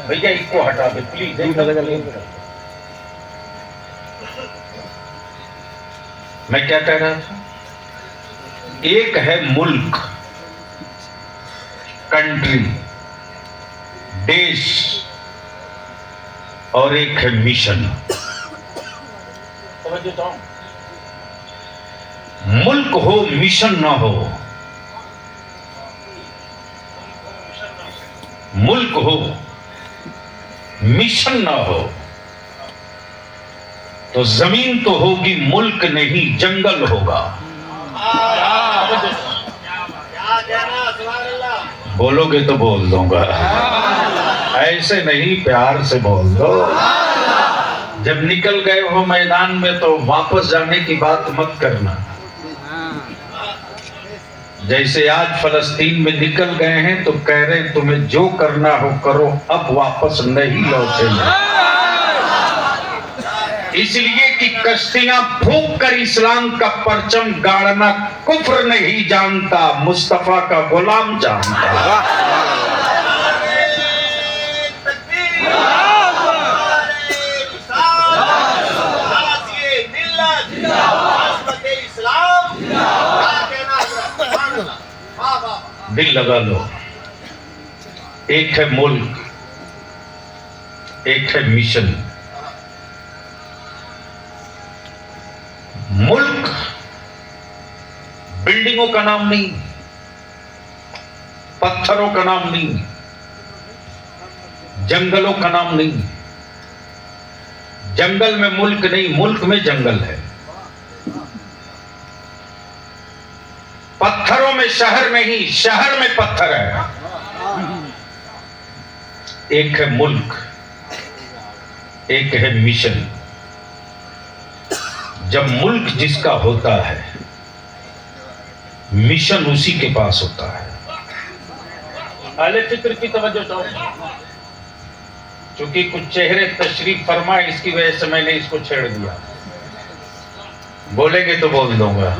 بھیا اس کو ہٹا دے پلیز. میں کیا کہہ رہا تھا؟ ایک ہے ملک، کنٹری، دیش، اور ایک ہے مشن. ملک ہو مشن نہ ہو، ملک ہو مشن نہ ہو تو زمین تو ہوگی، ملک نہیں جنگل ہوگا. بولو گے تو بول دوں گا، ایسے نہیں پیار سے بول دو. جب نکل گئے ہو میدان میں تو واپس جانے کی بات مت کرنا. جیسے آج فلسطین میں نکل گئے ہیں تو کہہ رہے ہیں تمہیں جو کرنا ہو کرو، اب واپس نہیں لوٹیں گے. اس لیے کہ کشتیاں پھونک کر اسلام کا پرچم گاڑنا کفر نہیں جانتا، مصطفیٰ کا غلام جانتا. دل لگا لو، ایک ہے ملک، ایک ہے مشن. ملک بلڈنگوں کا نام نہیں، پتھروں کا نام نہیں، جنگلوں کا نام نہیں. جنگل میں ملک نہیں، ملک میں جنگل ہے. پتھروں میں شہر نہیں، شہر میں پتھر ہے. ایک ہے ملک، ایک ہے مشن. جب ملک جس کا ہوتا ہے، مشن اسی کے پاس ہوتا ہے. اہل فکر کی توجہ چاہوں، چونکہ کچھ چہرے تشریف فرما، اس کی وجہ سے میں نے اس کو چھیڑ دیا. بولیں گے تو بول دوں گا.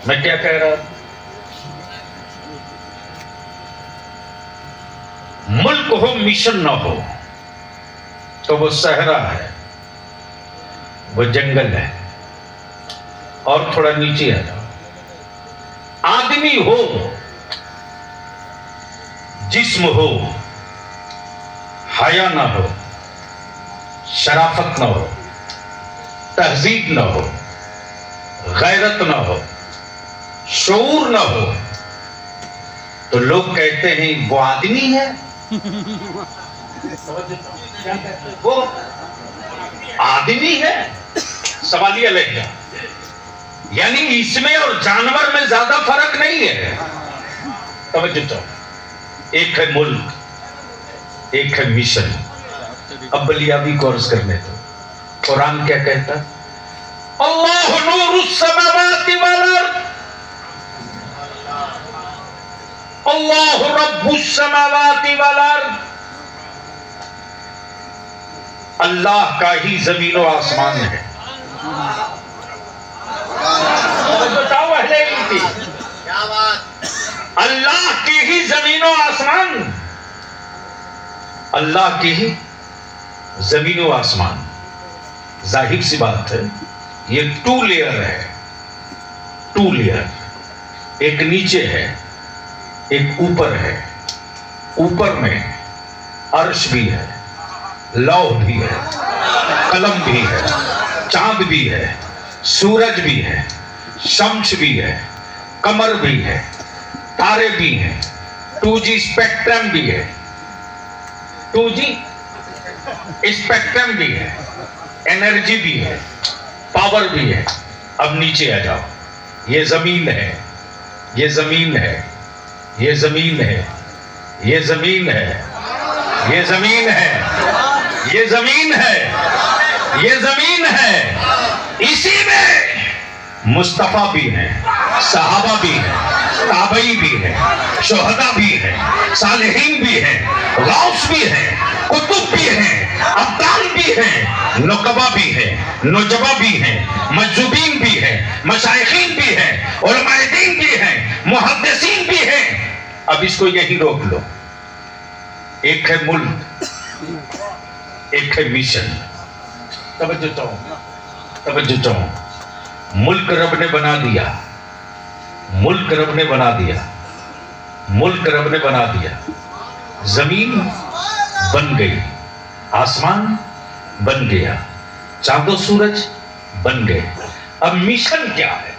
میں کیا کہہ رہا تھا؟ ملک ہو مشن نہ ہو تو وہ صحرا ہے، وہ جنگل ہے. اور تھوڑا نیچے آ جاؤ. آدمی ہو، جسم ہو، حیا نہ ہو، شرافت نہ ہو، تہذیب نہ ہو، غیرت نہ ہو، شعور نہ ہو تو لوگ کہتے ہیں وہ آدمی ہے. وہ آدمی ہے، سوالیہ لہجہ. یعنی اس میں اور جانور میں زیادہ فرق نہیں ہے. توجہ چاہو. ایک ہے ملک، ایک ہے مشن. اب بلیابی کورس کرنے دو. قرآن کیا کہتا؟ اللہ نور السماوات والارض، اللہ رب السماوات والارض. اللہ کا ہی زمین و آسمان ہے. بتاؤ اہل علم کی، اللہ کی ہی زمین و آسمان، اللہ کی ہی زمین و آسمان. ظاہر سی بات ہے، یہ 2 لیئر ہے. 2 لیئر، ایک نیچے ہے، ایک اوپر ہے. اوپر میں عرش بھی ہے، لوح بھی ہے، قلم بھی ہے، چاند بھی ہے، سورج بھی ہے، شمس بھی ہے، قمر بھی ہے، تارے بھی ہیں، 2G اسپیکٹرم بھی ہے. 2G اسپیکٹرم بھی ہے، انرجی بھی ہے، پاور بھی ہے. اب نیچے آ جاؤ. یہ زمین ہے، یہ زمین ہے، یہ زمین ہے، یہ زمین ہے، یہ زمین ہے، یہ زمین ہے، یہ زمین ہے. اسی میں مصطفیٰ بھی ہیں، صحابہ بھی ہیں، تابعی بھی ہیں، شہداء بھی ہیں، صالحین بھی ہیں، غوث بھی ہیں، کتب بھی ہیں، ابدال بھی ہیں، نقبہ بھی ہیں، نجبہ بھی ہیں، مجذوبین بھی ہیں، مشائخین بھی ہیں، علماء دین بھی ہیں، محدثین بھی अब इसको यहीं रोक लो। एक है मुल्क, एक है मिशन। तवज्जो चाहो। मुल्क रब ने बना दिया, मुल्क रब ने बना दिया, मुल्क रब ने बना दिया। जमीन बन गई, आसमान बन गया, चांदो सूरज बन गए। अब मिशन क्या है?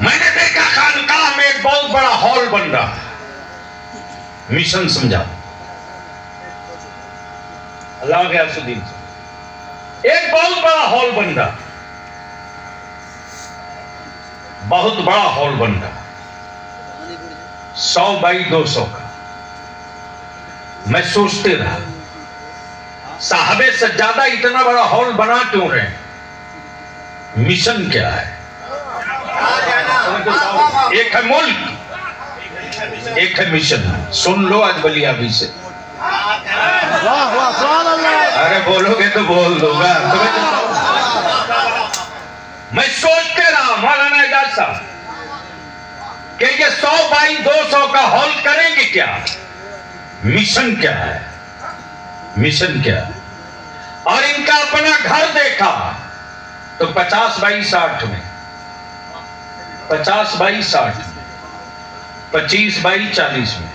मैंने देखा खानकाह में एक बहुत बड़ा हॉल बन रहा है। मिशन समझा अल्लाह के असुद्दीन से। एक बहुत बड़ा हॉल बन रहा, बहुत बड़ा हॉल बन रहा, 100 बाई 200 का। मैं सोचते रहा, साहबे सज्जादा इतना बड़ा हॉल बना क्यों रहे? मिशन क्या है? एक है मुल्क, एक है मिशन। सुन लो आज बलियाबी से। अरे बोलोगे तो बोल दूंगा। मैं सोचते रहा मौलाना एजाज साहब कि ये 100 बाई 200 का हॉल करेंगे क्या? मिशन क्या है? मिशन क्या है? और इनका अपना घर देखा तो 50 बाई 60 में, 50 बाई 60 में, 25 बाई 40 में।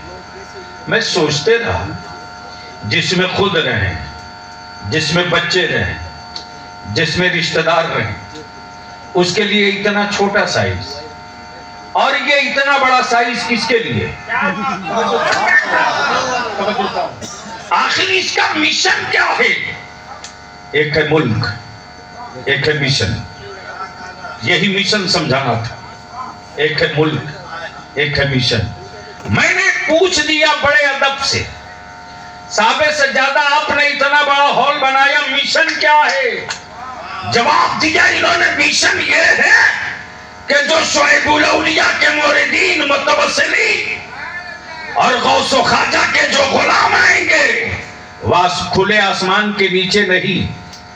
मैं सोचते रहा, जिसमें खुद रहें, जिसमें बच्चे रहें, जिसमें रिश्तेदार रहें, उसके लिए इतना छोटा साइज, और ये इतना बड़ा साइज किसके लिए? आखिर इसका मिशन क्या है? एक है मुल्क, एक है मिशन। यही मिशन समझाना था। एक है मुल्क, एक है मिशन। मैंने पूछ दिया बड़े अदब से, साहबे से ज्यादा आपने इतना बड़ा हॉल बनाया, मिशन क्या है? जवाब दिया इन्होंने, मिशन ये है कि जो शुएबुल औलिया के मुरीदीन मुतवस्सिलीन और गौसो ख्वाजा के जो गुलाम आएंगे, वह खुले आसमान के नीचे नहीं,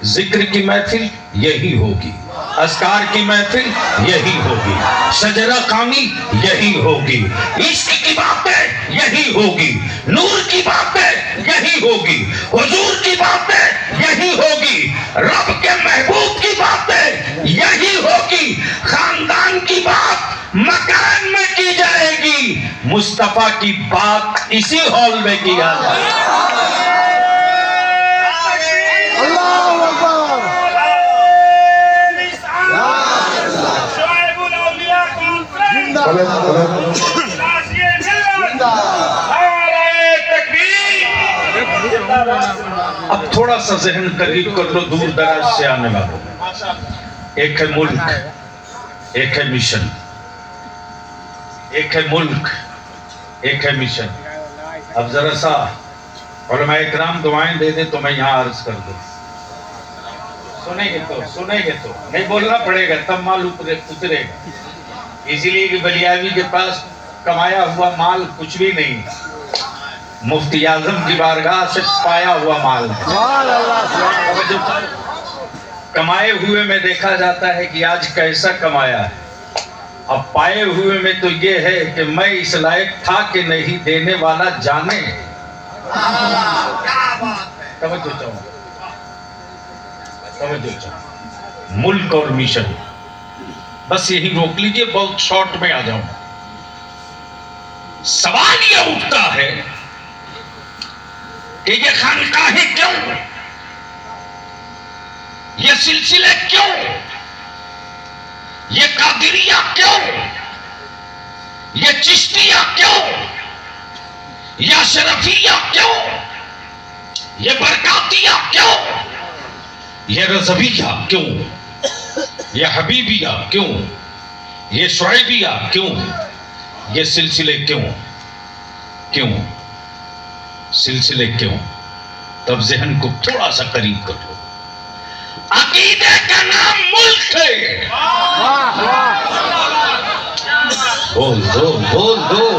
जिक्र की महफिल यही होगी, अस्कार की महफिल यही होगी, शजरा कामी यही होगी, इश्क की बातें यही होगी, नूर की बातें यही होगी, हुजूर की बातें यही होगी, रब के महबूब की बातें यही होगी, खानदान की बात मकान में की जाएगी, मुस्तफा की बात इसी हॉल में किया जाएगा। अब थोड़ा सा जहन करीब कर लो दूर दराज से आने वालों। एक है मुल्क, एक है मिशन। एक है मुल्क, एक है मिशन। अब जरा सा उलमा इकराम दुआएं दे दे तो मैं यहाँ अर्ज कर दूं। सुनेंगे तो नहीं बोलना पड़ेगा, तब माल उतरेगा। इसीलिए कि बलियावी के पास कमाया हुआ माल कुछ भी नहीं, मुफ्ती आजम की बारगाह से पाया हुआ माल है। कमाए हुए में देखा जाता है कि आज कैसा कमाया है, अब पाए हुए में तो ये है कि मैं इस लायक था कि नहीं, देने वाला जाने। तवज्जो चाहो। मुल्क और मिशन, बस यही रोक लीजिए, बहुत शॉर्ट में आ जाऊं। सवाल यह उठता है कि ये खानकाहें क्यों, ये सिलसिले क्यों, ये कादिरिया क्यों, ये चिश्तिया क्यों, ये शरफिया क्यों, ये बरकातिया क्यों, ये रज़विया क्यों, ये हबीबिया क्यों, ये शुएबिया क्यों, ये सिलसिले क्यों? क्यों सिलसिले क्यों? तब जहन को थोड़ा सा करीब कर लो। अकीदे का नाम मुल्क है। बोल दो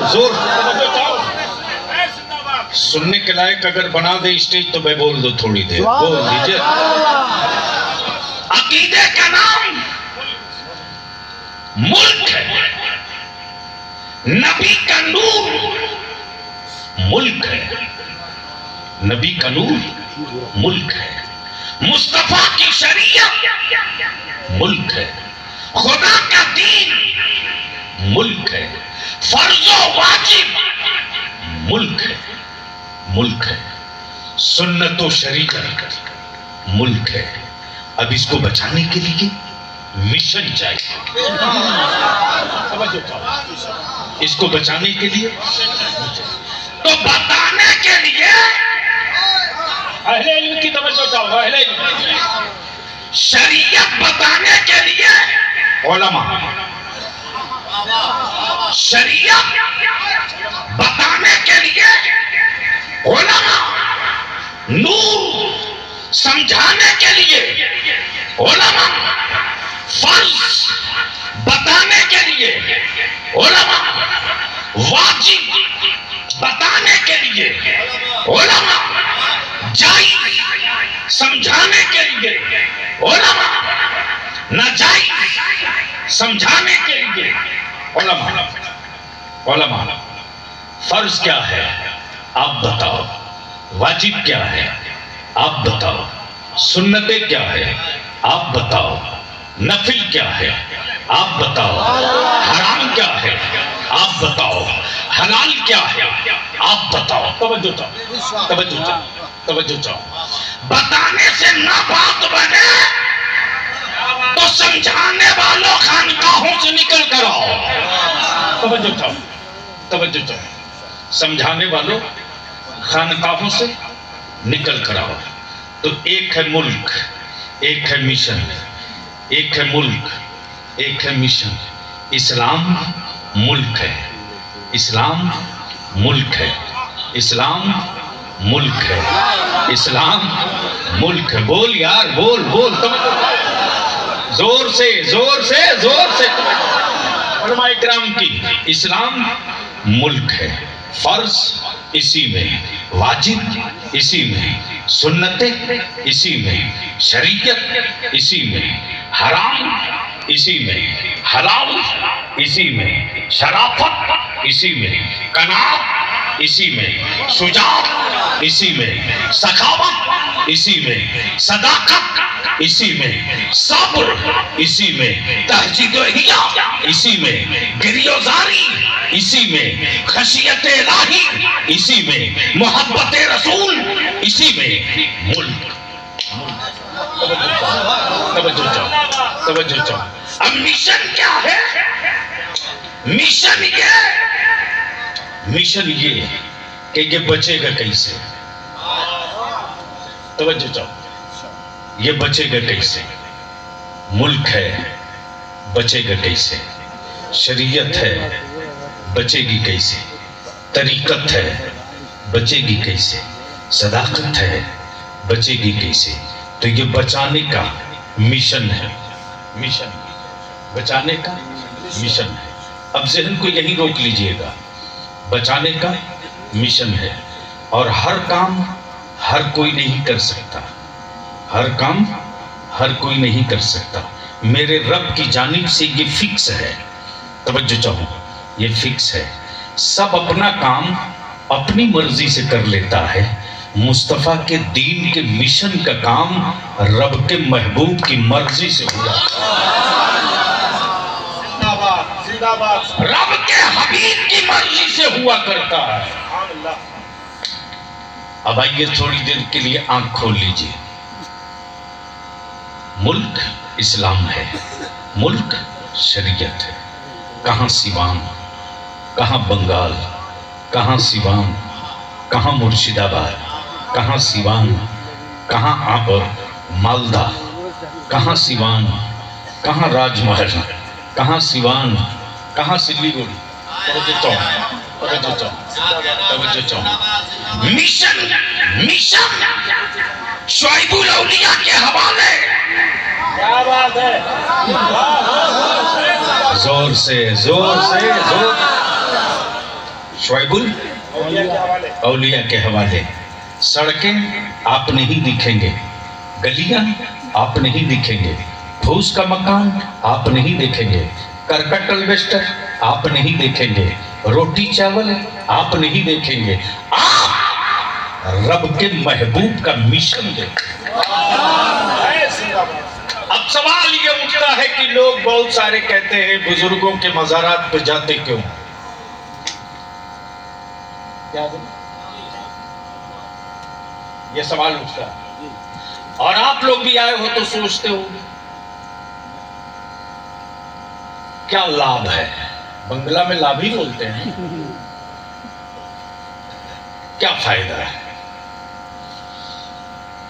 जोर। سننے کے لائق اگر بنا دے اسٹیج تو میں بول دو تھوڑی دیر، بول دیجئے۔ عقیدے کا نام ملک ہے، نبی کا نور ملک ہے، نبی کا نور ملک ہے، مصطفیٰ کی شریعت ملک ہے، خدا کا دین ملک ہے، فرض و واجب ملک ہے، ملک ہے، سنت و شریعت ملک ہے۔ اب اس کو بچانے کے لیے مشن چاہیے، اس کو بچانے کے لیے تو بتانے کے لیے اہل علم کی توجہ چاہو، اہل علم شریعت بتانے کے لیے علماء، شریعت بتانے کے لیے علماء، نور سمجھانے کے لیے علماء، فرض بتانے کے لیے علماء، واجب بتانے کے لیے علماء، جائز سمجھانے کے لیے علماء، ناجائز سمجھانے کے لیے علماء۔ علماء فرض کیا ہے آپ بتاؤ، واجب کیا ہے آپ بتاؤ، سنتیں کیا ہے آپ بتاؤ، نفل کیا ہے آپ بتاؤ، حرام کیا ہے آپ بتاؤ، حلال کیا ہے آپ بتاؤ۔ توجہ چاہو، توجہ چاہو، توجہ چاہو۔ بتانے سے نہ بات بنے تو سمجھانے والوں خانقاہوں سے نکل کر آؤ۔ توجہ چاہو، توجہ چاہو، سمجھانے والوں خانقاہوں سے نکل کر آؤ۔ تو ایک ہے ملک، ایک ہے مشن، ایک ہے ملک، ایک ہے مشن۔ اسلام ملک ہے، اسلام ملک ہے، اسلام ملک ہے، اسلام ملک ہے۔ بول یار، بول بول، زور سے زور سے زور سے۔ علماء اکرام کی اسلام ملک ہے، فرض اسی میں، واجب اسی میں، سنتیں اسی میں، شریعت اسی میں، حرام اسی میں، حلال اسی میں، شرافت اسی میں، قناعت اسی میں، شجاعت اسی میں، سخاوت اسی میں، صداقت اسی میں، صبر اسی میں، تہذیب و حیا اسی میں، گریوزاری اسی میں، خشیت الہی اسی میں، محبت رسول اسی میں، ملک۔ توجہ چاہو، توجہ چاہو۔ اب مشن کیا ہے؟ مشن یہ کہ یہ بچے گا کیسے؟ توجہ چاہو، یہ بچے گا کیسے؟ ملک ہے، بچے گا کیسے؟ شریعت ہے، بچے گی کیسے؟ طریقت ہے، بچے گی کیسے؟ صداقت ہے، بچے گی کیسے؟ تو یہ بچانے کا مشن ہے، مشن بچانے کا مشن ہے۔ اب ذہن کو یہی روک لیجئے گا، بچانے کا مشن ہے، اور ہر کام ہر کوئی نہیں کر سکتا، ہر کام ہر کوئی نہیں کر سکتا۔ میرے رب کی جانب سے یہ فکس ہے، توجہ چاہو، یہ فکس ہے۔ سب اپنا کام اپنی مرضی سے کر لیتا ہے، مصطفیٰ کے دین کے مشن کا کام رب کے محبوب کی مرضی سے ہوا، رب کے حبیب کی مرضی سے ہوا کرتا ہے۔ اب آئیے تھوڑی دیر کے لیے آنکھ کھول لیجئے۔ ملک اسلام ہے، ملک شریعت ہے۔ کہاں سیوان، کہاں بنگال، کہاں سیوان، کہاں مرشد آباد، کہاں سیوان، کہاں مالدہ، کہاں سیوان، کہاں راج محل، کہاں سیوان، کہاں سلی گوڑی۔ توجہ چاہو، توجہ چاہو، توجہ چاہو۔ مشن شعیب الاولیاء کے حوالے۔ کیا بات ہے، زور سے زور سے زور۔ शुएबुल औलिया के हवाले। सड़कें आप नहीं दिखेंगे, गलियां आप नहीं दिखेंगे, फूस का मकान आप नहीं देखेंगे, करकट अल्बेस्टर आप नहीं देखेंगे, रोटी चावल आप नहीं देखेंगे, आप रब के महबूब का मिशन देखेंगे। अब सवाल ये उठता है कि लोग बहुत सारे कहते हैं बुजुर्गों के मज़ारात पे जाते क्यों? ये सवाल उठता है। और आप लोग भी आए हो तो सोचते हो क्या लाभ है? बंगला में लाभ ही बोलते हैं, क्या फायदा है?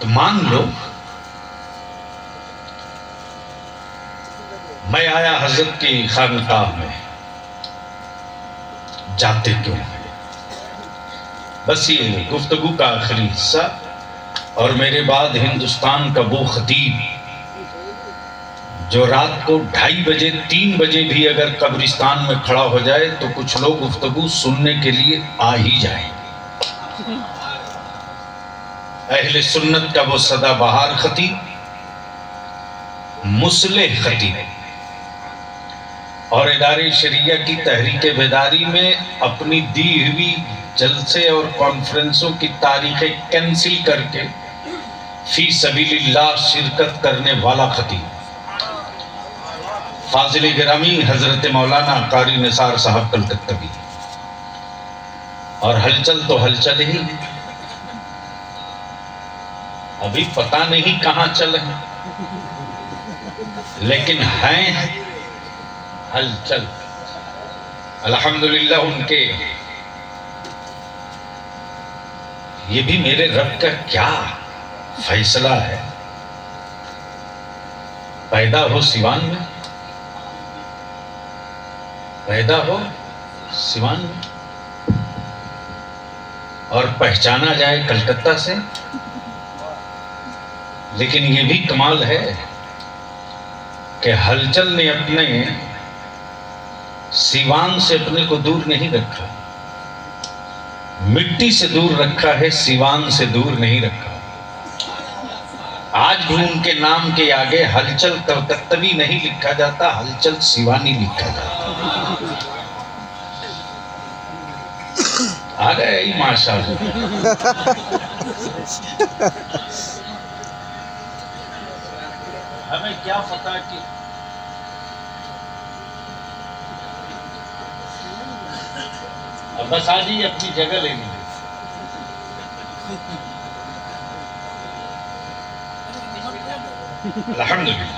तो मान लो मैं आया हजरत की खानकाह में, जाते क्यों है? बस ये गुफ्तगू का आखिरी हिस्सा। और मेरे बाद हिंदुस्तान का वो खतीब जो रात को 2:30 बजे 3 बजे भी अगर कब्रिस्तान में खड़ा हो जाए तो कुछ लोग गुफ्तगू सुनने के लिए आ ही जाए। अहले सुन्नत का वो सदाबहार खतीब, मुस्लिह खतीब, और इदारे शरिया की तहरीक बेदारी में अपनी दी हुई जलसे और कॉन्फ्रेंसों की तारीखें कैंसिल करके फी सबीलिल्लाह शिरकत करने वाला खतीब फाजिल गिरामी हजरत मौलाना कारी निसार साहब कलकत्तवी। और हलचल तो हलचल ही, अभी पता नहीं कहां चले, लेकिन हैं हलचल। अल्हम्दुलिल्लाह उनके, ये भी मेरे रब का क्या फैसला है। पैदा हो सिवान में, पैदा हो सिवान में, और पहचाना जाए कलकत्ता से। लेकिन ये भी कमाल है कि हलचल ने अपने सिवान से अपने को दूर नहीं रखा, मिट्टी से दूर रखा है, सिवान से दूर नहीं रखा। आज भी उनके नाम के आगे हलचल कलकत्तवी नहीं लिखा जाता, हलचल सिवानी लिखा जाता। आ गए ही माशाअल्लाह। हमें क्या पता कि अब बस आज ही अपनी जगह लेनी है। अल्हम्दुलिल्लाह।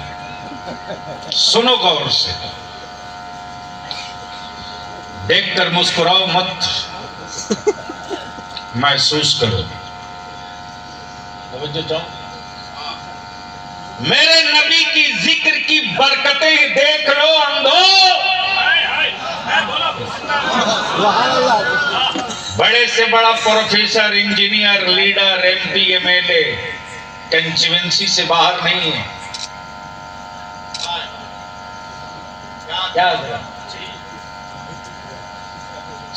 सुनो गौर से, देखकर मुस्कुराओ मत, महसूस करो। मेरे नबी की जिक्र की बरकतें देख लो अंधो। बड़े से बड़ा professor, engineer, leader, MP, MLA constituency से बाहर नहीं है। क्या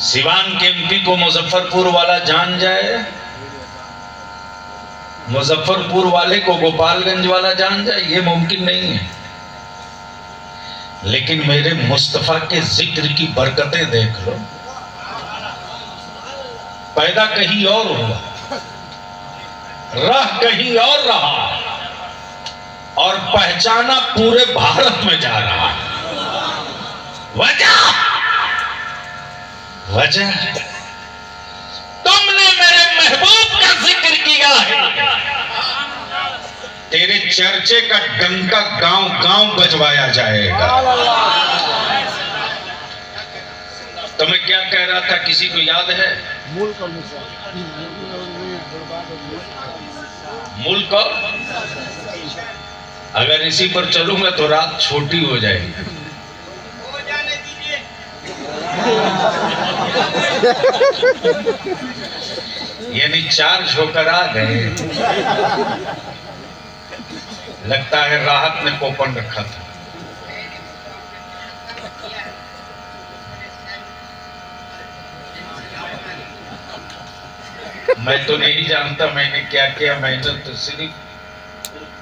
सिवान के एमपी को मुजफ्फरपुर वाला जान जाए, मुजफ्फरपुर वाले को गोपालगंज वाला जान जाए, ये मुमकिन नहीं है। लेकिन मेरे मुस्तफा के जिक्र की बरकतें देख लो। पैदा कहीं और हुआ, रह कहीं और रहा, और पहचाना पूरे भारत में जा रहा है। वजह तुमने मेरे महबूब का जिक्र किया है। तेरे चर्चे का डंका गांव गांव बजवाया जाएगा। तो मैं क्या कह रहा था, किसी को याद है? मुल्क, अगर इसी पर चलूंगा तो रात छोटी हो जाएगी। यानी चार्ज होकर आ गए। लगता है राहत ने कोपन रखा था। میں تو نہیں جانتا میں نے کیا کیا محنت، صرف